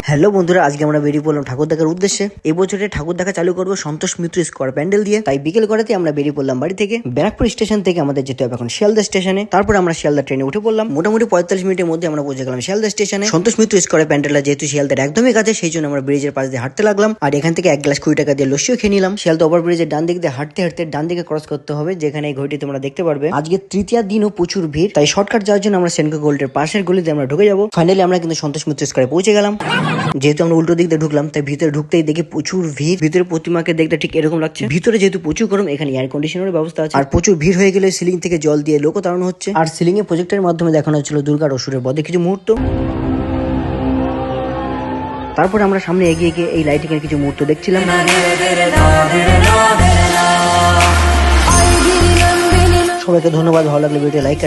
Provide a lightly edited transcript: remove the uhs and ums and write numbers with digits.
Hello বন্ধুরা, আজকে আমরা বেরিয়ে পড়লাম ঠাকুর দেখার উদ্দেশ্যে। এই বছরে ঠাকুর দেখা চালু করবো সন্তোষ মিত্র স্কোয়ার প্যান্ডেল দিয়ে। তাই বিকেল করাতে আমরা বেরিয়ে পড়লাম বাড়ি থেকে। ব্যারাকপুর স্টেশন থেকে আমাদের যেতে হবে এখন শিয়ালদা স্টেশনে। তারপর আমরা শিয়ালদা ট্রেনে উঠে পড়লাম। মোটামুটি 45 মিনিটের মধ্যে আমরা পৌঁছে গেলাম শিয়ালদা স্টেশনে। সন্তোষ মিত্র স্কোয়ার প্যান্ডেলটা যেহেতু শিয়ালদার একদমই কাছে, সেই জন্য আমরা ব্রিজের পাশ দিয়ে হাঁটতে লাগলাম। আর এখান থেকে 1 গ্লাস 20 টাকা দিয়ে লস্যিও খেয়ে নিলাম। শিয়ালদা ওভার ব্রিজের ডান দিক দিয়ে হাঁটতে হাঁটতে ডান দিকে ক্রস করতে হবে, যেখানে এই ঘড়িটি তোমরা দেখতে পারবে। আজকে তৃতীয় দিনও প্রচুর ভিড়, তাই শর্টকাট যাওয়ার জন্য আমরা সেনকো গোল্ডের পাশের গলিতে আমরা ঢুকে যাবো। ফাইনালি আমরা কিন্তু সন্তোষ মিত্র স্কোয়ারে পৌঁছে গেলাম। যেহেতু আমরা উল্টো দিক দিয়ে ঢুকলাম, তাই ভিতরে ঢুকতেই দেখি প্রচুর ভিড়। ভিতরে প্রতিমাকে দেখতে ঠিক এরকম লাগছে। ভিতরে যেহেতু প্রচুর গরম, এখানে এয়ার কন্ডিশনারের ব্যবস্থা আছে। আর প্রচুর ভিড় হয়ে গেলে সিলিং থেকে জল দিয়ে লোকও তাড়ানো হচ্ছে। আর সিলিং এ প্রজেক্টের মাধ্যমে দেখানো হচ্ছিল দুর্গার অসুরের বধে কিছু মুহূর্ত। তারপর আমরা সামনে এগিয়ে গিয়ে এই লাইটিং এর কিছু মুহূর্ত দেখছিলাম। সবাইকে ধন্যবাদ, ভালো লাগলে ভিডিও লাইক